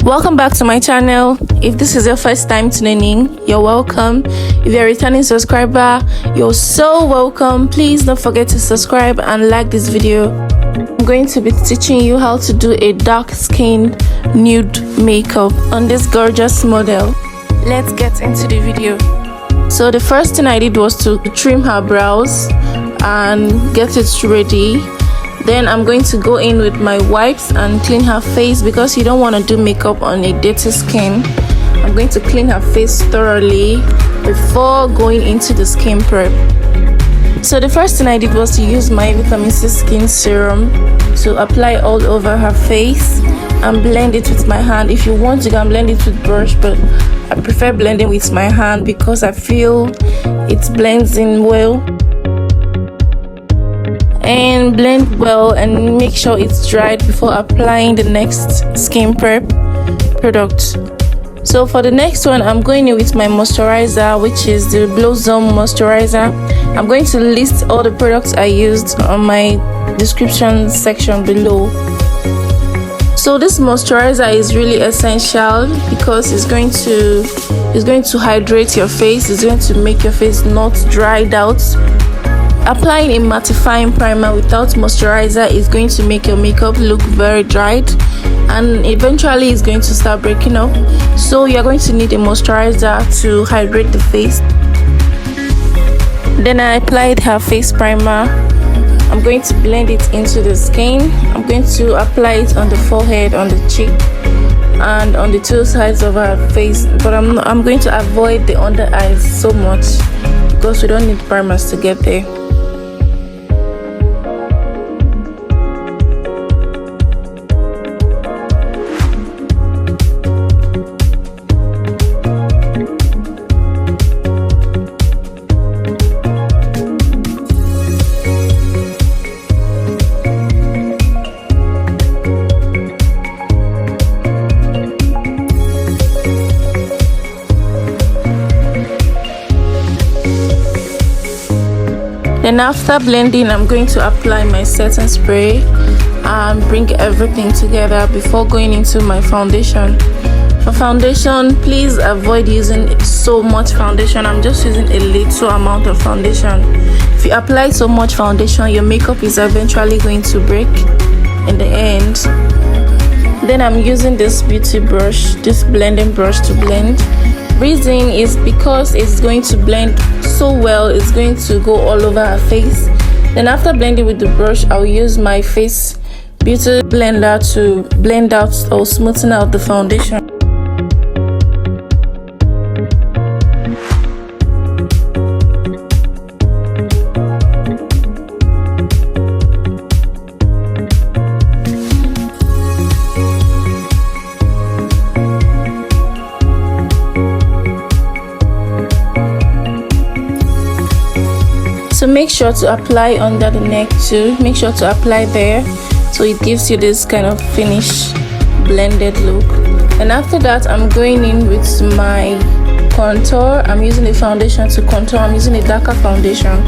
Welcome back to my channel. If this is your first time tuning in, you're welcome. If you're a returning subscriber, you're so welcome. Please don't forget to subscribe and like this video. I'm going to be teaching you how to do a dark skin nude makeup on this gorgeous model. Let's get into the video. So the first thing I did was to trim her brows and get it ready. Then I'm going to go in with my wipes and clean her face because you don't want to do makeup on a dirty skin. I'm going to clean her face thoroughly before going into the skin prep. So the first thing I did was to use my vitamin C skin serum to apply all over her face and blend it with my hand. If you want, you can blend it with brush, but I prefer blending with my hand because I feel it blends in well. And blend well and make sure it's dried before applying the next skin prep product. So for the next one, I'm going in with my moisturizer, which is the Blossom moisturizer. I'm going to list all the products I used on my description section below. So this moisturizer is really essential because it's going to hydrate your face. It's going to make your face not dried out. Applying a mattifying primer without moisturizer is going to make your makeup look very dried and eventually it's going to start breaking up. So you're going to need a moisturizer to hydrate the face. Then I applied her face primer. I'm going to blend it into the skin. I'm going to apply it on the forehead, on the cheek, and on the two sides of her face. But I'm going to avoid the under eyes so much because we don't need primers to get there. Then after blending, I'm going to apply my setting spray and bring everything together before going into my foundation. For foundation, please avoid using so much foundation. I'm just using a little amount of foundation. If you apply so much foundation, your makeup is eventually going to break in the end. Then I'm using this beauty brush, this blending brush to blend. Reason is because it's going to blend so well, it's going to go all over her face. Then after blending with the brush, I'll use my face beauty blender to blend out or smoothen out the foundation. So make sure to apply under the neck too. Make sure to apply there so it gives you this kind of finished blended look. And after that, I'm going in with my contour. I'm using a foundation to contour. I'm using a darker foundation.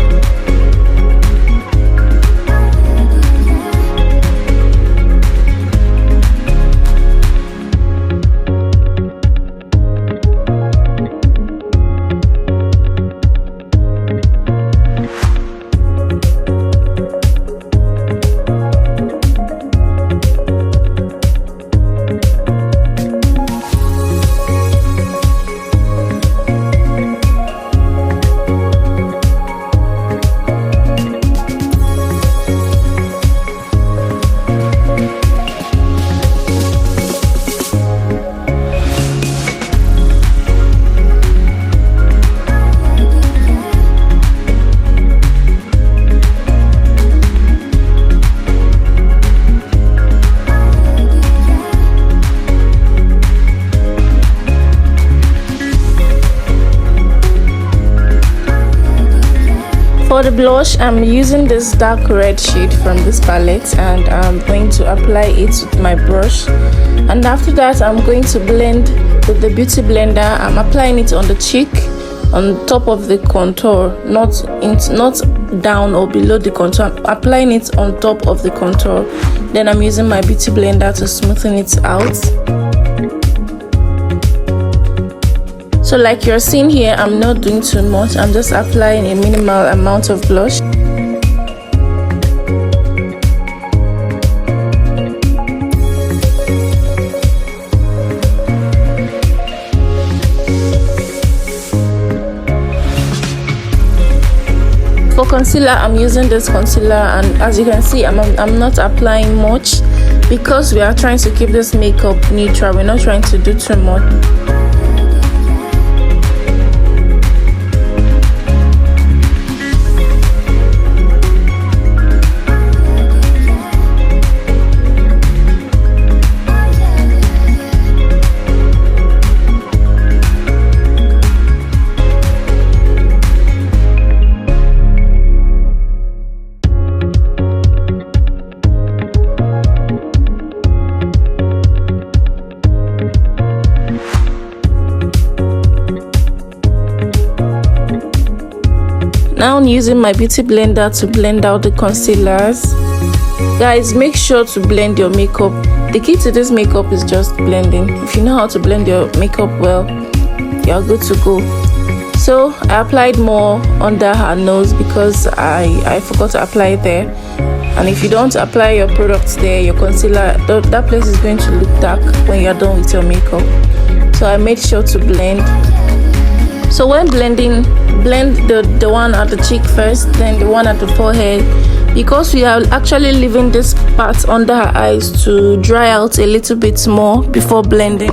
For the blush, I'm using this dark red shade from this palette and I'm going to apply it with my brush. And after that, I'm going to blend with the beauty blender. I'm applying it on the cheek, on top of the contour, not down or below the contour. I'm applying it on top of the contour. Then I'm using my beauty blender to smoothen it out. So like you're seeing here, I'm not doing too much. I'm just applying a minimal amount of blush. For concealer, I'm using this concealer, and as you can see, I'm not applying much because we are trying to keep this makeup neutral. We're not trying to do too much. Now I'm using my beauty blender to blend out the concealers. Guys, make sure to blend your makeup. The key to this makeup is just blending. If you know how to blend your makeup well, you're good to go. So I applied more under her nose because I forgot to apply it there. And if you don't apply your products there, your concealer, that place is going to look dark when you're done with your makeup. So I made sure to blend. So when blending, blend the one at the cheek first, then the one at the forehead, because we are actually leaving this part under her eyes to dry out a little bit more before blending.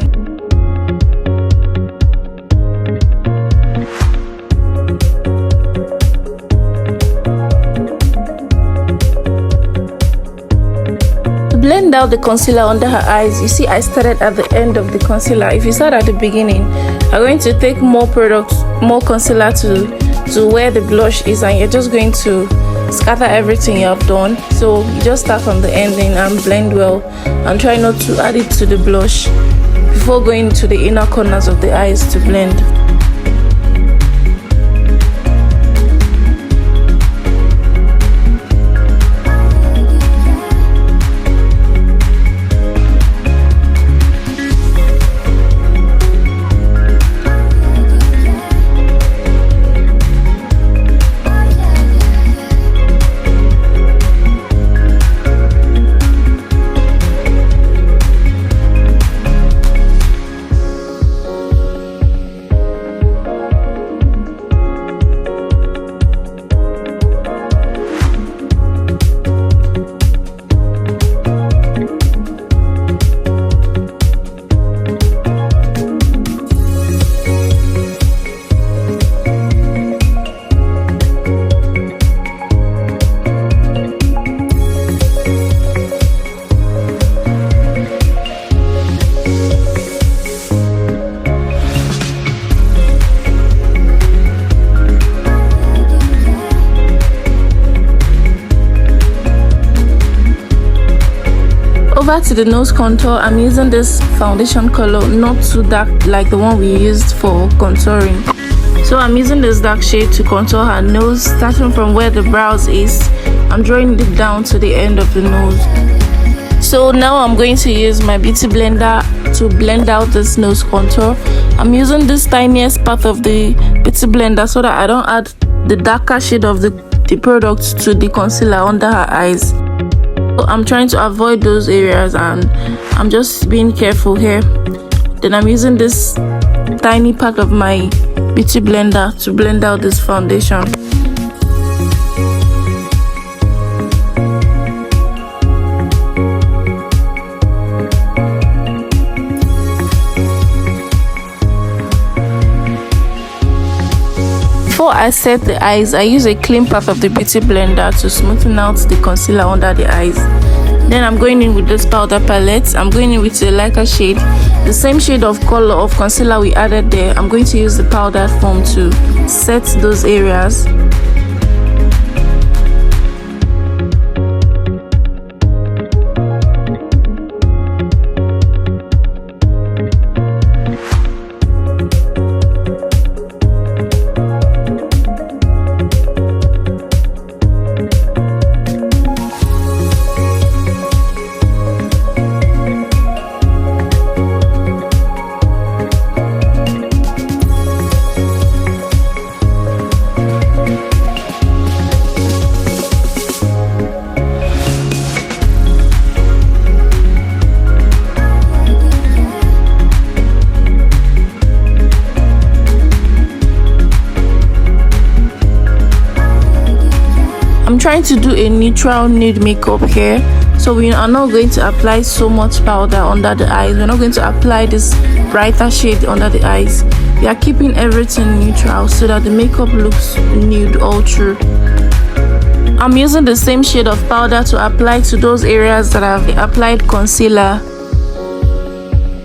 Blend out the concealer under her eyes. You see, I started at the end of the concealer. If you start at the beginning, I'm going to take more products, more concealer to where the blush is, and you're just going to scatter everything you have done. So you just start from the ending and blend well, and try not to add it to the blush before going to the inner corners of the eyes to blend. Over to the nose contour, I'm using this foundation color, not too dark like the one we used for contouring. So I'm using this dark shade to contour her nose, starting from where the brows is. I'm drawing it down to the end of the nose. So now I'm going to use my beauty blender to blend out this nose contour. I'm using this tiniest part of the beauty blender so that I don't add the darker shade of the product to the concealer under her eyes. I'm trying to avoid those areas, and I'm just being careful here. Then I'm using this tiny part of my beauty blender to blend out this foundation. Before I set the eyes, I use a clean part of the beauty blender to smoothen out the concealer under the eyes. Then I'm going in with this powder palette. I'm going in with a lighter shade, the same shade of color of concealer we added there. I'm going to use the powdered form to set those areas. trying to do a neutral nude makeup here, so we are not going to apply so much powder under the eyes. We're not going to apply this brighter shade under the eyes. We are keeping everything neutral so that the makeup looks nude all through. I'm using the same shade of powder to apply to those areas that I've applied concealer.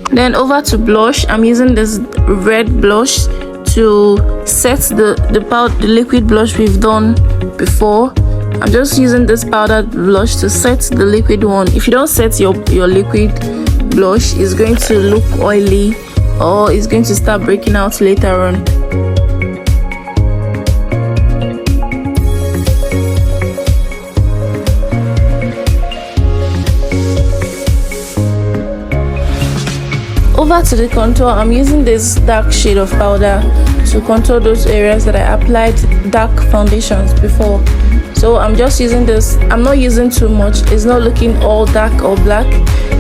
Then over to blush, I'm using this red blush to set the liquid blush we've done before. I'm just using this powdered blush to set the liquid one. If you don't set your liquid blush, it's going to look oily or it's going to start breaking out later on. Over to the contour, I'm using this dark shade of powder to contour those areas that I applied dark foundations before. So I'm just using this. I'm not using too much. It's not looking all dark or black.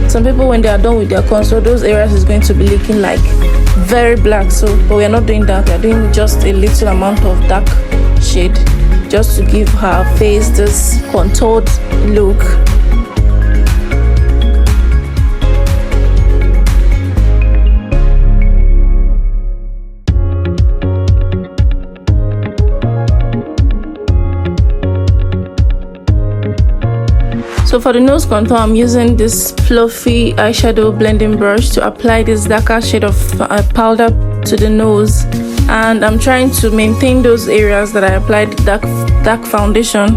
Some people, when they are done with their contour, those areas is going to be looking like very black. But we are not doing that. We are doing just a little amount of dark shade just to give her face this contoured look. So for the nose contour, I'm using this fluffy eyeshadow blending brush to apply this darker shade of powder to the nose, and I'm trying to maintain those areas that I applied dark foundation.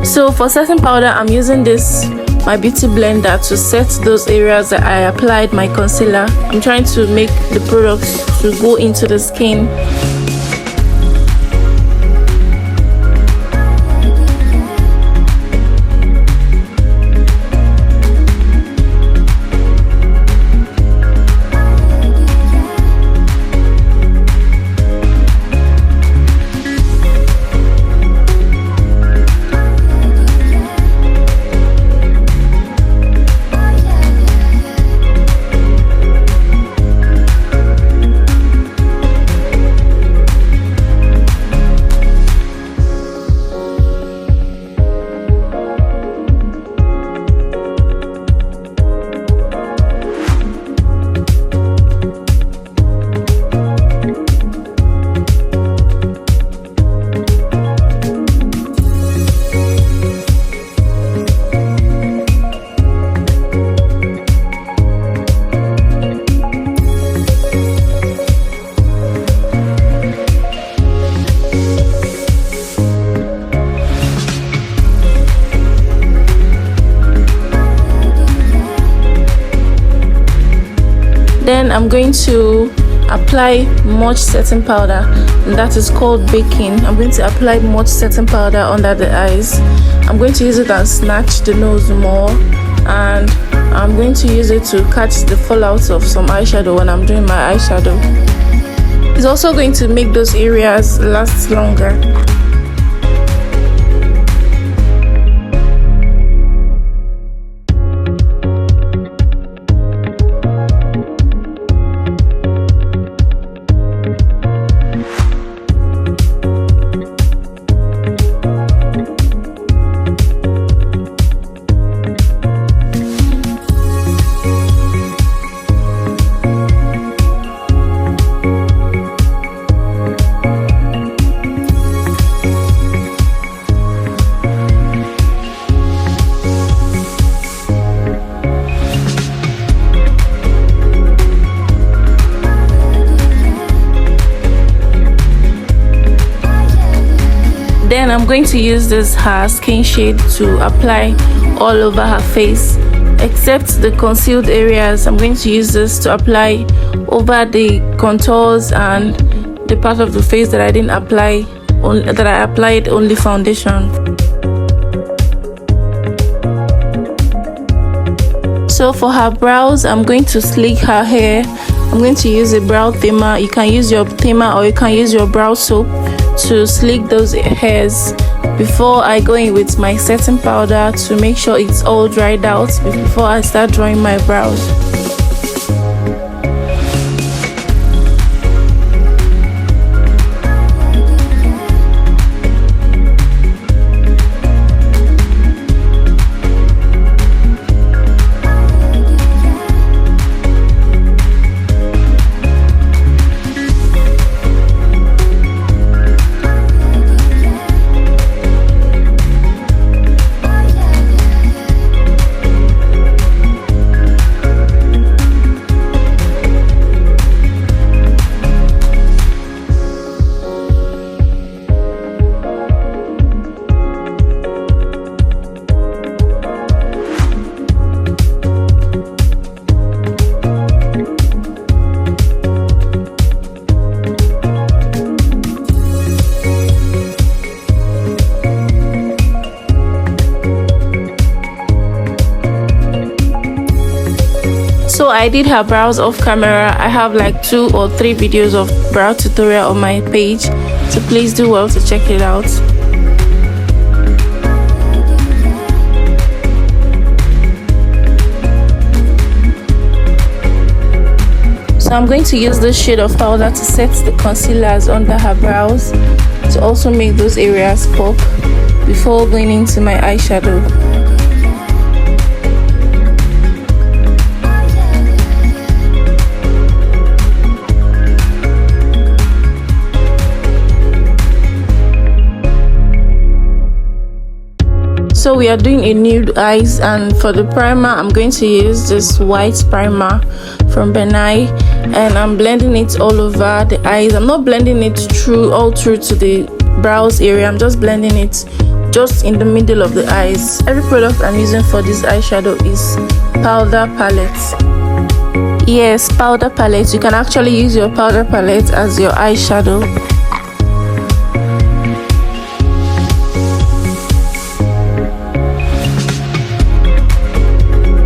So for setting powder, I'm using this my beauty blender to set those areas that I applied my concealer. I'm trying to make the product to go into the skin. Then I'm going to apply much setting powder, and that is called baking. I'm going to apply much setting powder under the eyes. I'm going to use it and snatch the nose more, and I'm going to use it to catch the fallout of some eyeshadow when I'm doing my eyeshadow. It's also going to make those areas last longer. going to use this her skin shade to apply all over her face, except the concealed areas. I'm going to use this to apply over the contours and the part of the face that I didn't apply, that I applied only foundation. So for her brows, I'm going to sleek her hair. I'm going to use a brow thinner. You can use your thinner or you can use your brow soap to sleek those hairs before I go in with my setting powder to make sure it's all dried out before I start drawing my brows. So I did her brows off camera. I have like 2 or 3 videos of brow tutorial on my page, so please do well to check it out. So I'm going to use this shade of powder to set the concealers under her brows to also make those areas pop before going into my eyeshadow. So we are doing a nude eyes, and for the primer I'm going to use this white primer from Benai, and I'm blending it all over the eyes. I'm not blending it all through to the brows area. I'm just blending it just in the middle of the eyes. Every product I'm using for this eyeshadow is powder palette. Yes, powder palette. You can actually use your powder palette as your eyeshadow.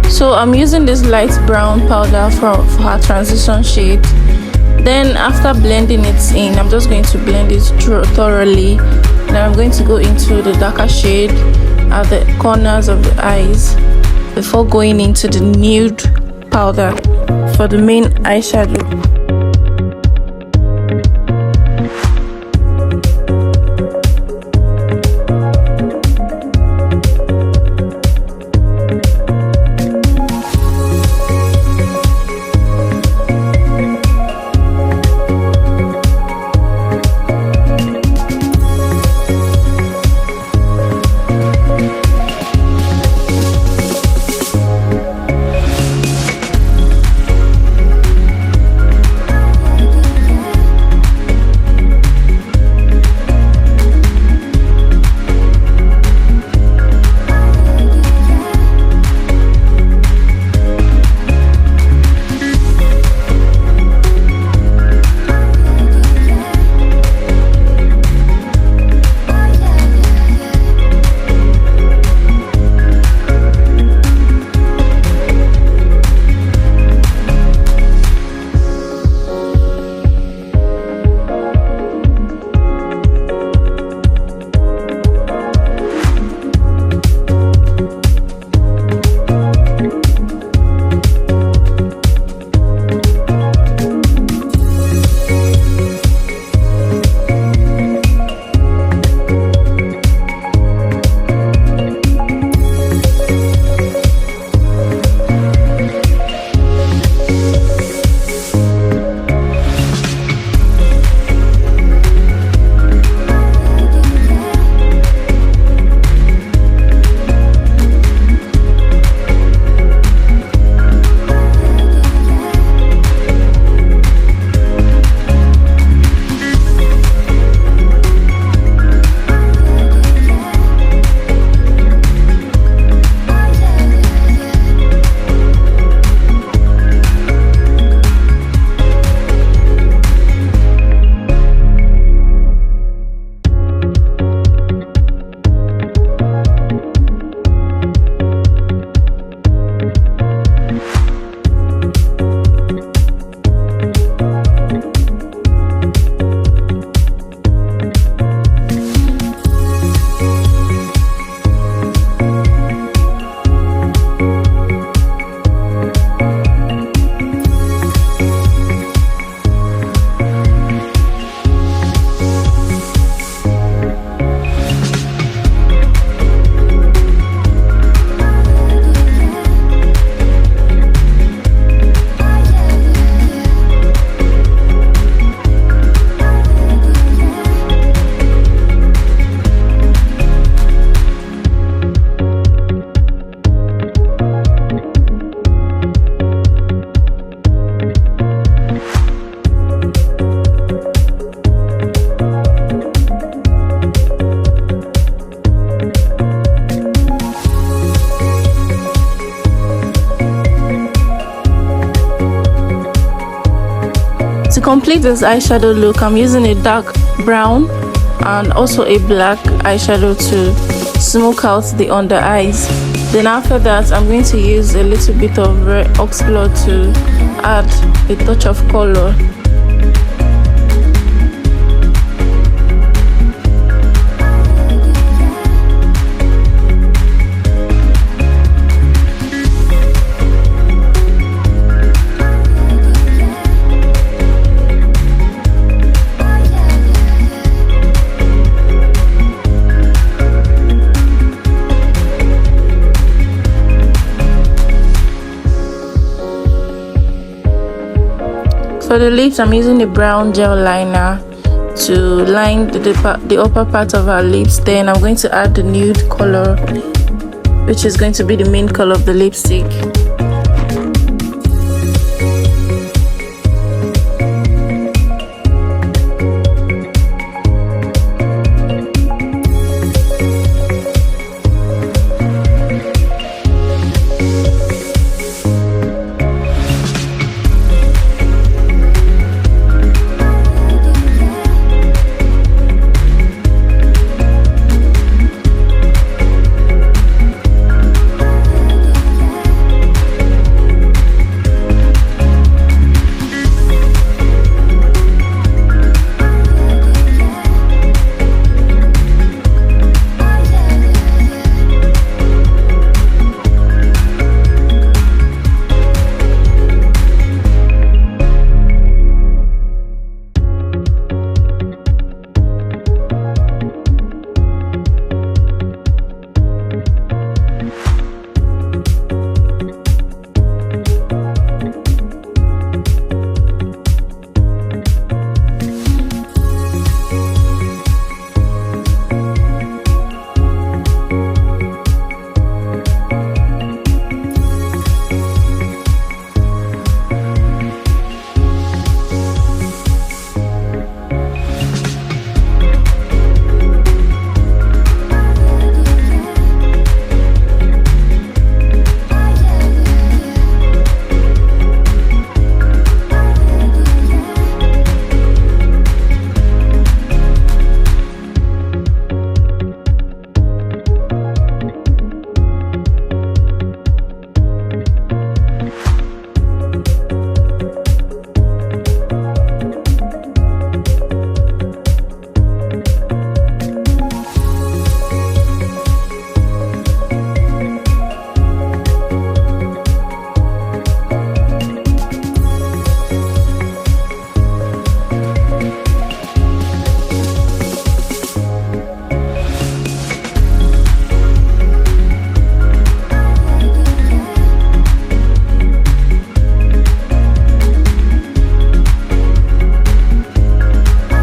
So I'm using this light brown powder for her transition shade. Then after blending it in, I'm just going to blend it thoroughly. Then I'm going to go into the darker shade at the corners of the eyes before going into the nude powder for the main eyeshadow. complete this eyeshadow look, I'm using a dark brown and also a black eyeshadow to smoke out the under eyes. Then after that, I'm going to use a little bit of red oxblood to add a touch of color. For the lips, I'm using a brown gel liner to line the upper part of our lips. Then I'm going to add the nude color, which is going to be the main color of the lipstick.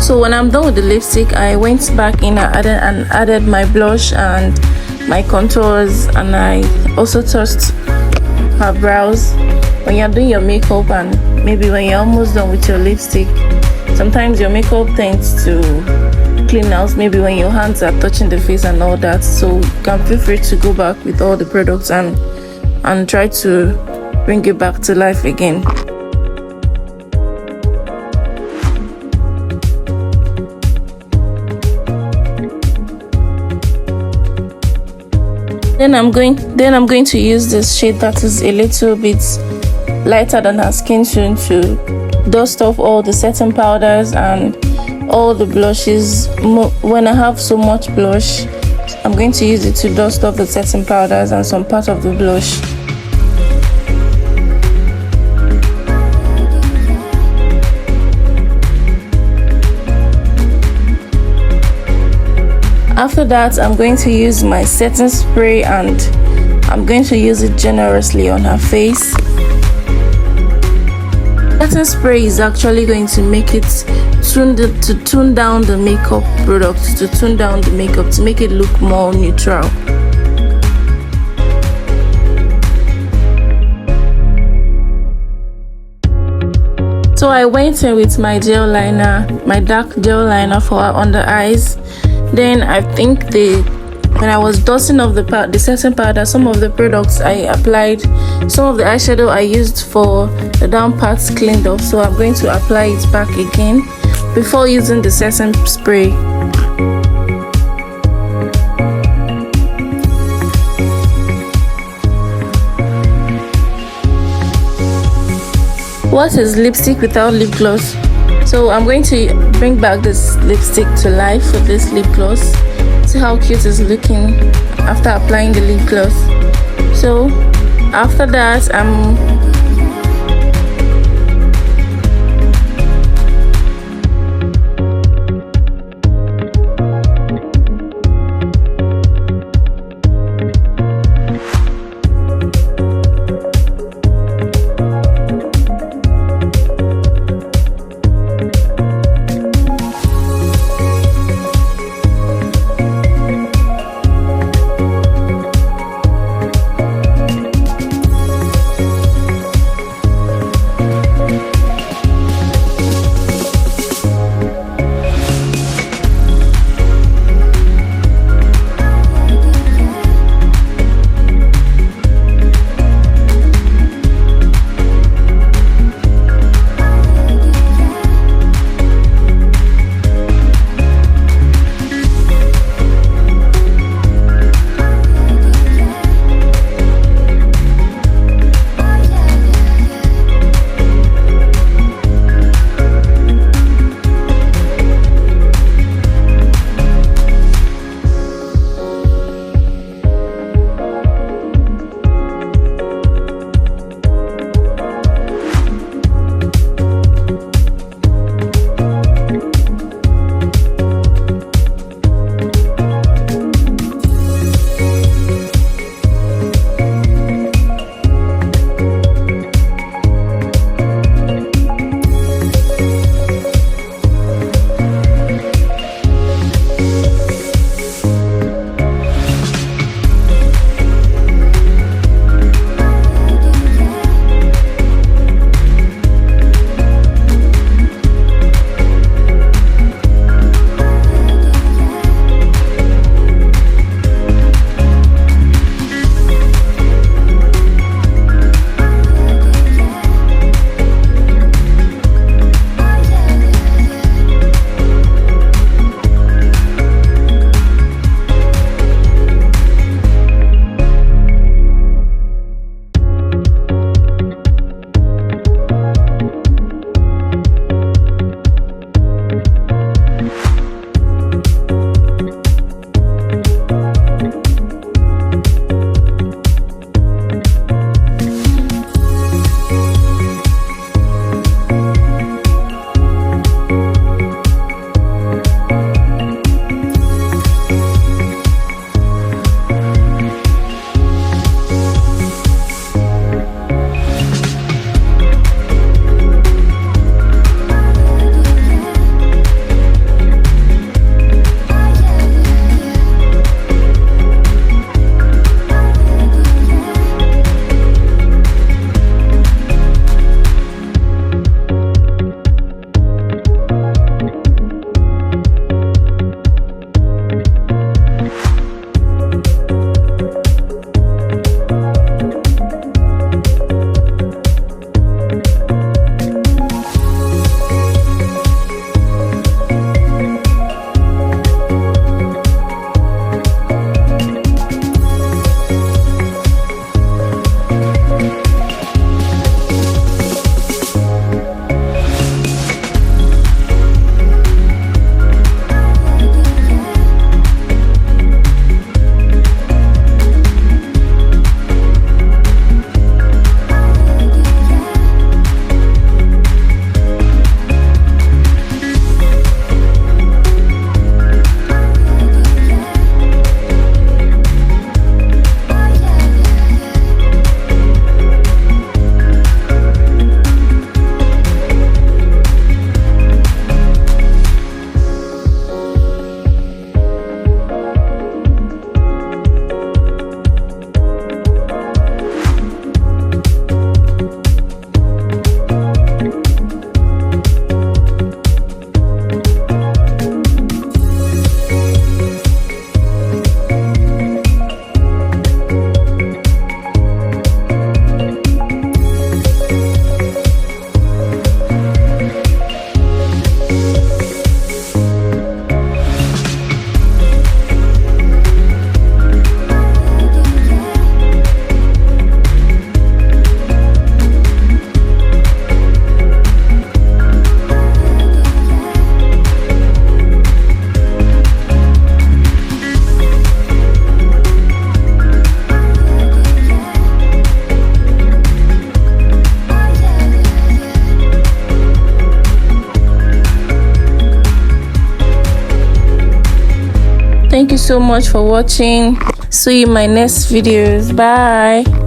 So when I'm done with the lipstick, I went back in and added my blush and my contours, and I also touched her brows. When you're doing your makeup and maybe when you're almost done with your lipstick, sometimes your makeup tends to clean out, maybe when your hands are touching the face and all that. So you can feel free to go back with all the products and try to bring it back to life again. Then I'm going to use this shade that is a little bit lighter than her skin tone to dust off all the setting powders and all the blushes. When I have so much blush, I'm going to use it to dust off the setting powders and some part of the blush. After that, I'm going to use my setting spray and I'm going to use it generously on her face. Setting spray is actually going to make it tone down the makeup product, to tone down the makeup, to make it look more neutral. So I went in with my gel liner, my dark gel liner for her under eyes. Then I think the when I was dusting off the setting powder, some of the products I applied, some of the eyeshadow I used for the down parts cleaned off, so I'm going to apply it back again before using the setting spray. What is lipstick without lip gloss? So I'm going to bring back this lipstick to life with this lip gloss. See how cute it's looking after applying the lip gloss. So after that, Thank you so much for watching. See you in my next videos. Bye.